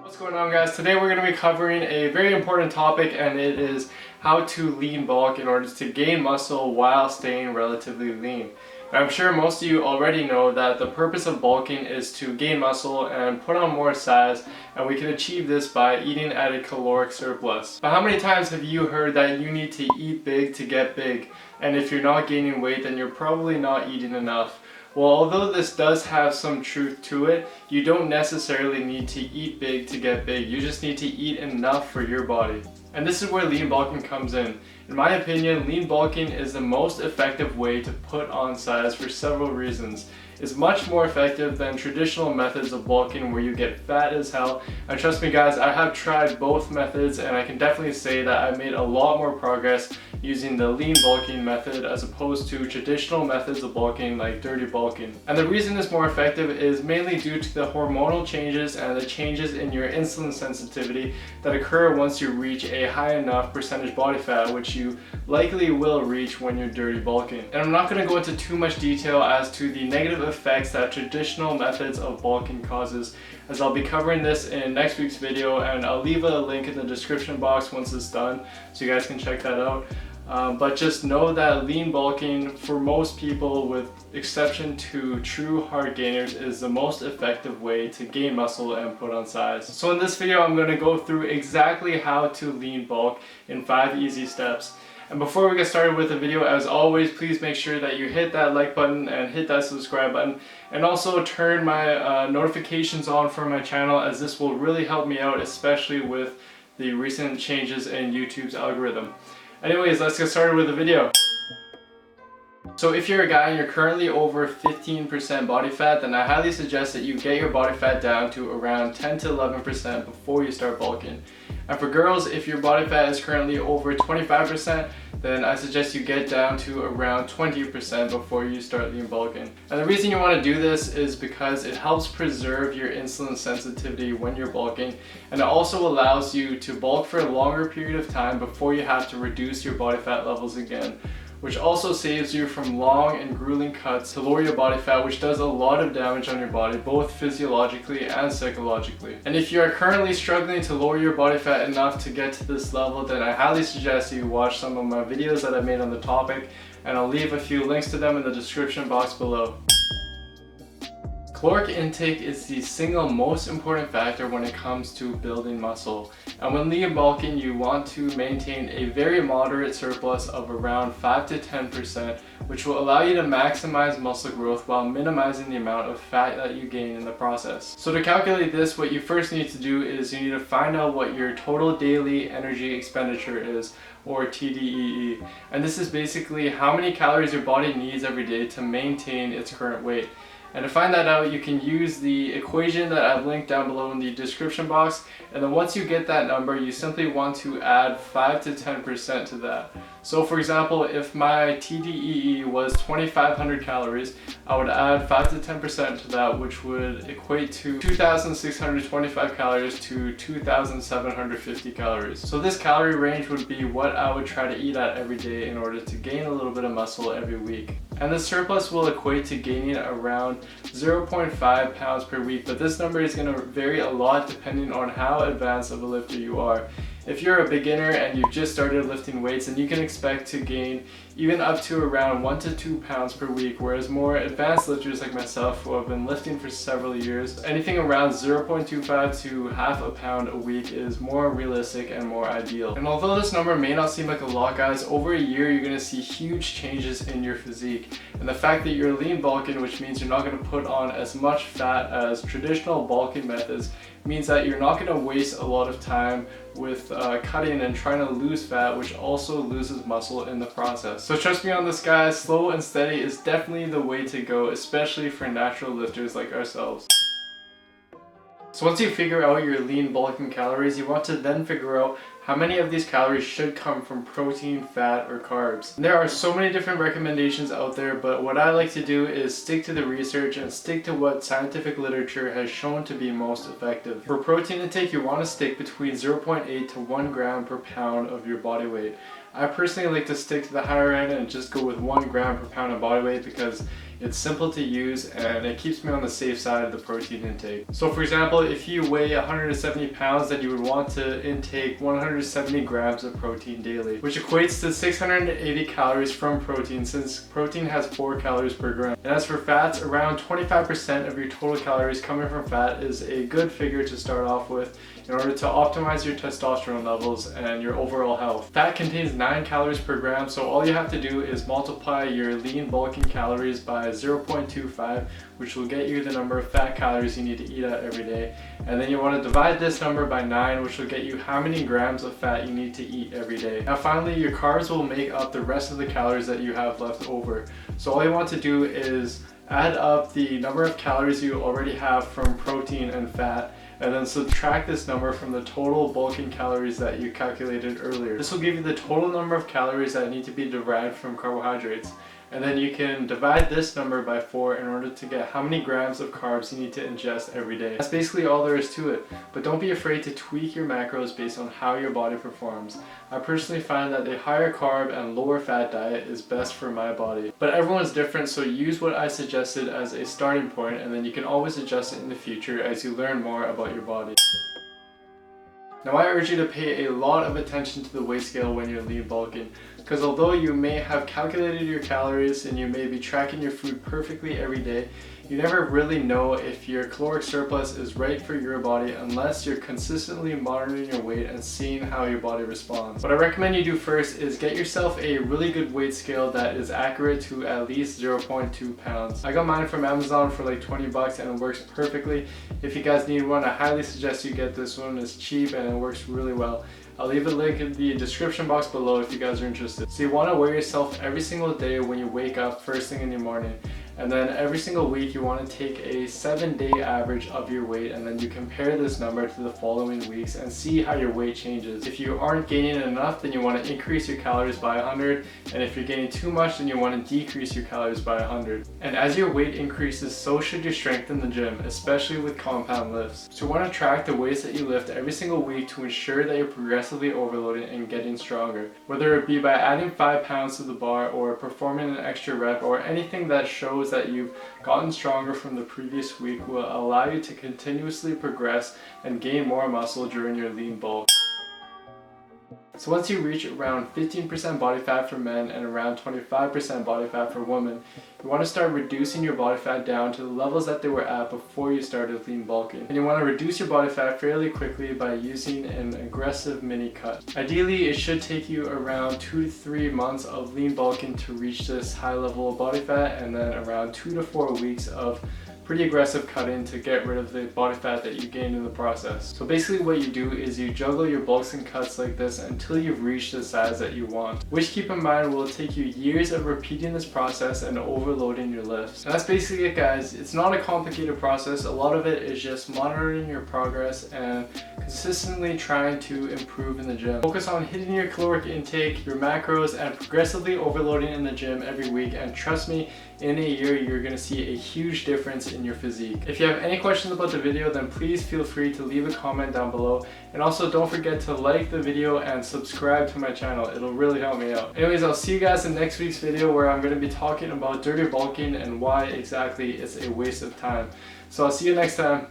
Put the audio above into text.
What's going on, guys? Today we're going to be covering a very important topic, and it is how to lean bulk in order to gain muscle while staying relatively lean. I'm sure most of you already know that the purpose of bulking is to gain muscle and put on more size, and we can achieve this by eating at a caloric surplus. But how many times have you heard that you need to eat big to get big, and if you're not gaining weight then you're probably not eating enough? Well, although this does have some truth to it, you don't necessarily need to eat big to get big. You just need to eat enough for your body. And this is where lean bulking comes in. In my opinion, lean bulking is the most effective way to put on size for several reasons. It's much more effective than traditional methods of bulking where you get fat as hell. And trust me guys, I have tried both methods and I can definitely say that I made a lot more progress using the lean bulking method as opposed to traditional methods of bulking like dirty bulking. And the reason it's more effective is mainly due to the hormonal changes and the changes in your insulin sensitivity that occur once you reach a high enough percentage body fat, which you likely will reach when you're dirty bulking. And I'm not going to go into too much detail as to the negative effects that traditional methods of bulking causes, as I'll be covering this in next week's video, and I'll leave a link in the description box once it's done so you guys can check that out. But just know that lean bulking for most people, with exception to true hard gainers, is the most effective way to gain muscle and put on size. So in this video I'm going to go through exactly how to lean bulk in 5 easy steps. And before we get started with the video, as always, please make sure that you hit that like button and hit that subscribe button, and also turn my notifications on for my channel, as this will really help me out, especially with the recent changes in YouTube's algorithm. Anyways, let's get started with the video. So if you're a guy and you're currently over 15% body fat, then I highly suggest that you get your body fat down to around 10 to 11% before you start bulking. And for girls, if your body fat is currently over 25%, then I suggest you get down to around 20% before you start lean bulking. And the reason you want to do this is because it helps preserve your insulin sensitivity when you're bulking, and it also allows you to bulk for a longer period of time before you have to reduce your body fat levels again, which also saves you from long and grueling cuts to lower your body fat, which does a lot of damage on your body, both physiologically and psychologically. And if you are currently struggling to lower your body fat enough to get to this level, then I highly suggest you watch some of my videos that I made on the topic, and I'll leave a few links to them in the description box below. Caloric intake is the single most important factor when it comes to building muscle. And when lean bulking, you want to maintain a very moderate surplus of around 5 to 10%, which will allow you to maximize muscle growth while minimizing the amount of fat that you gain in the process. So to calculate this, what you first need to do is you need to find out what your total daily energy expenditure is, or TDEE. And this is basically how many calories your body needs every day to maintain its current weight. And to find that out, you can use the equation that I've linked down below in the description box, and then once you get that number, you simply want to add 5 to 10% to that. So for example, if my TDEE was 2,500 calories, I would add 5 to 10% to that, which would equate to 2,625 calories to 2,750 calories. So this calorie range would be what I would try to eat at every day in order to gain a little bit of muscle every week. And the surplus will equate to gaining around 0.5 pounds per week, but this number is going to vary a lot depending on how advanced of a lifter you are. If you're a beginner and you've just started lifting weights, then you can expect to gain even up to around 1 to 2 pounds per week, whereas more advanced lifters like myself who have been lifting for several years, anything around 0.25 to half a pound a week is more realistic and more ideal. And although this number may not seem like a lot, guys, over a year you're going to see huge changes in your physique. And the fact that you're lean bulking, which means you're not going to put on as much fat as traditional bulking methods, means that you're not going to waste a lot of time with cutting and trying to lose fat, which also loses muscle in the process. So trust me on this, guys, slow and steady is definitely the way to go, especially for natural lifters like ourselves. So once you figure out your lean bulking calories, you want to then figure out how many of these calories should come from protein, fat, or carbs. And there are so many different recommendations out there, but what I like to do is stick to the research and stick to what scientific literature has shown to be most effective. For protein intake, you want to stick between 0.8 to 1 gram per pound of your body weight. I personally like to stick to the higher end and just go with 1 gram per pound of body weight because it's simple to use, and it keeps me on the safe side of the protein intake. So for example, if you weigh 170 pounds, then you would want to intake 170 grams of protein daily, which equates to 680 calories from protein, since protein has 4 calories per gram. And as for fats, around 25% of your total calories coming from fat is a good figure to start off with in order to optimize your testosterone levels and your overall health. Fat contains 9 calories per gram, so all you have to do is multiply your lean bulking calories by 0.25, which will get you the number of fat calories you need to eat at every day. And then you want to divide this number by 9, which will get you how many grams of fat you need to eat every day. Now finally, your carbs will make up the rest of the calories that you have left over. So all you want to do is add up the number of calories you already have from protein and fat, and then subtract this number from the total bulking calories that you calculated earlier. This will give you the total number of calories that need to be derived from carbohydrates. And then you can divide this number by 4 in order to get how many grams of carbs you need to ingest every day. That's basically all there is to it. But don't be afraid to tweak your macros based on how your body performs. I personally find that a higher carb and lower fat diet is best for my body. But everyone's different, so use what I suggested as a starting point, and then you can always adjust it in the future as you learn more about your body. Now I urge you to pay a lot of attention to the weight scale when you're lean bulking, because although you may have calculated your calories and you may be tracking your food perfectly every day, you never really know if your caloric surplus is right for your body unless you're consistently monitoring your weight and seeing how your body responds. What I recommend you do first is get yourself a really good weight scale that is accurate to at least 0.2 pounds. I got mine from Amazon for like 20 bucks and it works perfectly. If you guys need one, I highly suggest you get this one. It's cheap and it works really well. I'll leave a link in the description box below if you guys are interested. So you want to weigh yourself every single day when you wake up first thing in the morning. And then every single week you want to take a 7-day average of your weight, and then you compare this number to the following weeks and see how your weight changes. If you aren't gaining enough, then you want to increase your calories by 100, and if you're gaining too much, then you want to decrease your calories by 100. And as your weight increases, so should your strength in the gym, especially with compound lifts. So you want to track the weights that you lift every single week to ensure that you're progressively overloading and getting stronger. Whether it be by adding 5 pounds to the bar or performing an extra rep or anything that shows that you've gotten stronger from the previous week will allow you to continuously progress and gain more muscle during your lean bulk. So once you reach around 15% body fat for men and around 25% body fat for women, you want to start reducing your body fat down to the levels that they were at before you started lean bulking. And you want to reduce your body fat fairly quickly by using an aggressive mini cut. Ideally, it should take you around 2 to 3 months of lean bulking to reach this high level of body fat, and then around 2 to 4 weeks of pretty aggressive cutting to get rid of the body fat that you gained in the process. So basically what you do is you juggle your bulks and cuts like this until you've reached the size that you want, which, keep in mind, will take you years of repeating this process and overloading your lifts. And that's basically it, guys. It's not a complicated process. A lot of it is just monitoring your progress and consistently trying to improve in the gym. Focus on hitting your caloric intake, your macros, and progressively overloading in the gym every week, and trust me, in a year you're going to see a huge difference in your physique. If you have any questions about the video, then please feel free to leave a comment down below, and also don't forget to like the video and subscribe to my channel. It'll really help me out. Anyways, I'll see you guys in next week's video, where I'm going to be talking about dirty bulking and why exactly it's a waste of time. So I'll see you next time.